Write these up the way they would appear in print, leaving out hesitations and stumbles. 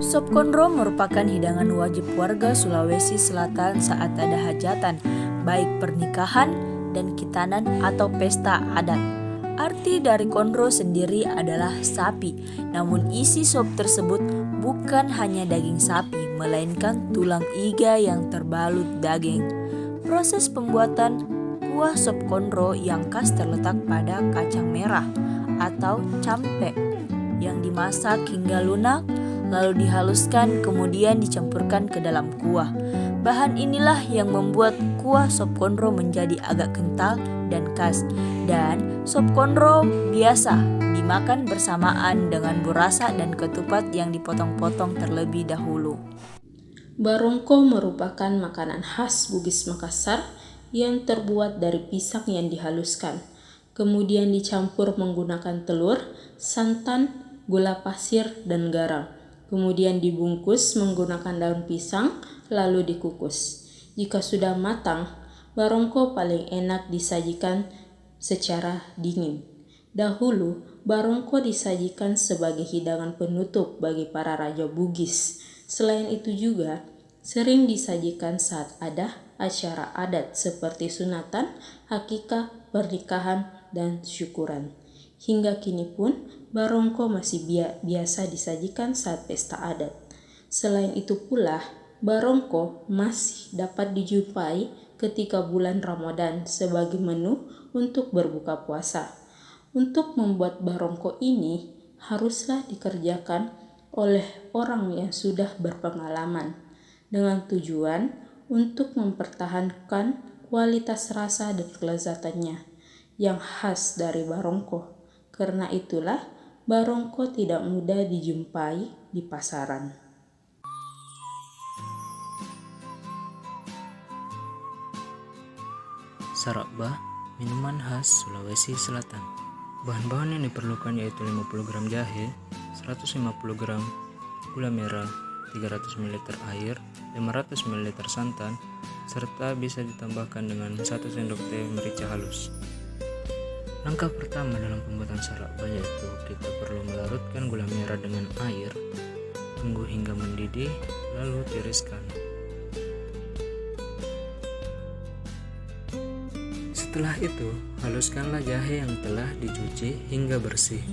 Sop konro merupakan hidangan wajib warga Sulawesi Selatan saat ada hajatan, baik pernikahan dan khitanan atau pesta adat. Arti dari konro sendiri adalah sapi, namun isi sop tersebut bukan hanya daging sapi, melainkan tulang iga yang terbalut daging. Proses pembuatan kuah sop konro yang khas terletak pada kacang merah atau campe yang dimasak hingga lunak, lalu dihaluskan kemudian dicampurkan ke dalam kuah. Bahan inilah yang membuat kuah sop konro menjadi agak kental dan khas. Dan sop konro biasa dimakan bersamaan dengan burasa dan ketupat yang dipotong-potong terlebih dahulu. Barongko merupakan makanan khas Bugis Makassar yang terbuat dari pisang yang dihaluskan, kemudian dicampur menggunakan telur, santan, gula pasir, dan garam. Kemudian dibungkus menggunakan daun pisang, lalu dikukus. Jika sudah matang, barongko paling enak disajikan secara dingin. Dahulu, barongko disajikan sebagai hidangan penutup bagi para raja Bugis. Selain itu juga, sering disajikan saat ada acara adat seperti sunatan, akikah, pernikahan, dan syukuran. Hingga kini pun, barongko masih biasa disajikan saat pesta adat. Selain itu pula, barongko masih dapat dijumpai ketika bulan Ramadan sebagai menu untuk berbuka puasa. Untuk membuat barongko ini haruslah dikerjakan oleh orang yang sudah berpengalaman dengan tujuan untuk mempertahankan kualitas rasa dan kelezatannya yang khas dari barongko. Karena itulah barongko tidak mudah dijumpai di pasaran. Sarabah, minuman khas Sulawesi Selatan. Bahan-bahan yang diperlukan yaitu 50 gram jahe, 150 gram gula merah, 300 ml air, 500 ml santan, serta bisa ditambahkan dengan 1 sendok teh merica halus. Langkah pertama dalam pembuatan sarabah yaitu kita perlu melarutkan gula merah dengan air, tunggu hingga mendidih, lalu tiriskan. Setelah itu, haluskanlah jahe yang telah dicuci hingga bersih.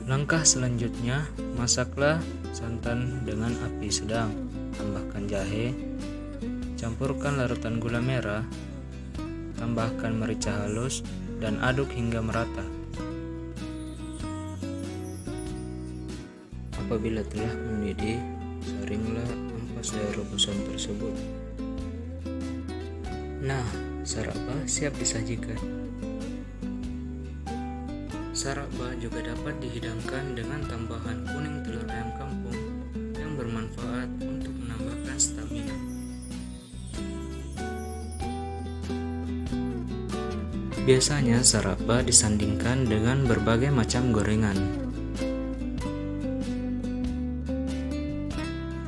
Langkah selanjutnya, masaklah santan dengan api sedang. Tambahkan jahe, campurkan larutan gula merah, tambahkan merica halus, dan aduk hingga merata. Apabila telah mendidih, saringlah ampas dari rebusan tersebut. Nah, sarabah siap disajikan. Sarabah juga dapat dihidangkan dengan tambahan kuning telur ayam kampung yang bermanfaat untuk menambahkan stamina. Biasanya sarabah disandingkan dengan berbagai macam gorengan.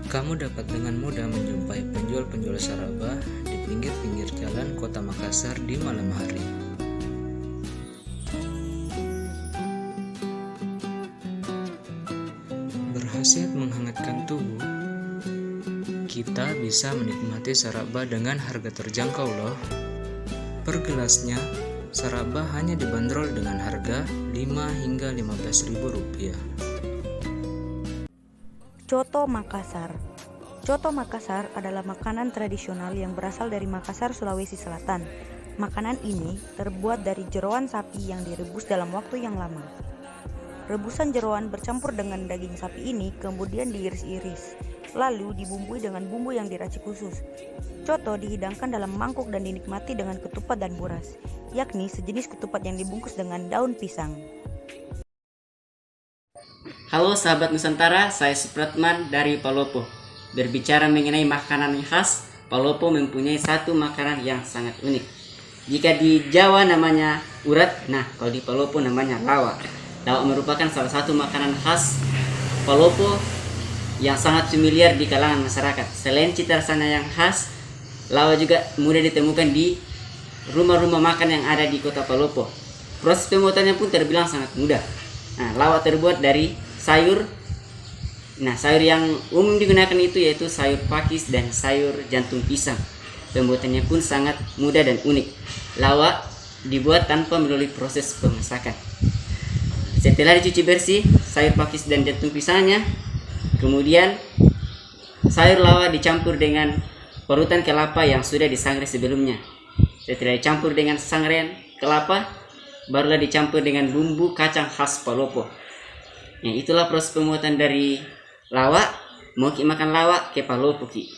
Kamu dapat dengan mudah menjumpai penjual-penjual sarabah di pinggir-pinggir jalan kota Makassar di malam hari. Berkhasiat menghangatkan tubuh, kita bisa menikmati sarabah dengan harga terjangkau loh. Per gelasnya, sarabah hanya dibanderol dengan harga 5 hingga 15.000 rupiah. Coto Makassar. Coto Makassar adalah makanan tradisional yang berasal dari Makassar, Sulawesi Selatan. Makanan ini terbuat dari jeroan sapi yang direbus dalam waktu yang lama. Rebusan jeroan bercampur dengan daging sapi ini kemudian diiris-iris, lalu dibumbui dengan bumbu yang diracik khusus. Coto dihidangkan dalam mangkuk dan dinikmati dengan ketupat dan buras, yakni sejenis ketupat yang dibungkus dengan daun pisang. Halo sahabat Nusantara, saya Supratman dari Palopo. Berbicara mengenai makanan yang khas, Palopo mempunyai satu makanan yang sangat unik. Jika di Jawa namanya urat, nah kalau di Palopo namanya lawak. Lawak merupakan salah satu makanan khas Palopo yang sangat familiar di kalangan masyarakat. Selain cita rasanya yang khas, lawak juga mudah ditemukan di rumah-rumah makan yang ada di kota Palopo. Proses pembuatannya pun terbilang sangat mudah. Nah, lawak terbuat dari sayur. Nah, sayur yang umum digunakan itu yaitu sayur pakis dan sayur jantung pisang. Pembuatannya pun sangat mudah dan unik. Lawak dibuat tanpa melalui proses pemasakan. Setelah dicuci bersih sayur pakis dan jantung pisangnya, kemudian sayur lawak dicampur dengan parutan kelapa yang sudah disangrai sebelumnya. Setelah dicampur dengan sangrai kelapa, barulah dicampur dengan bumbu kacang khas Palopo. Itulah proses pembuatan dari lawak. Mau ki makan lawak ke Palopo ki.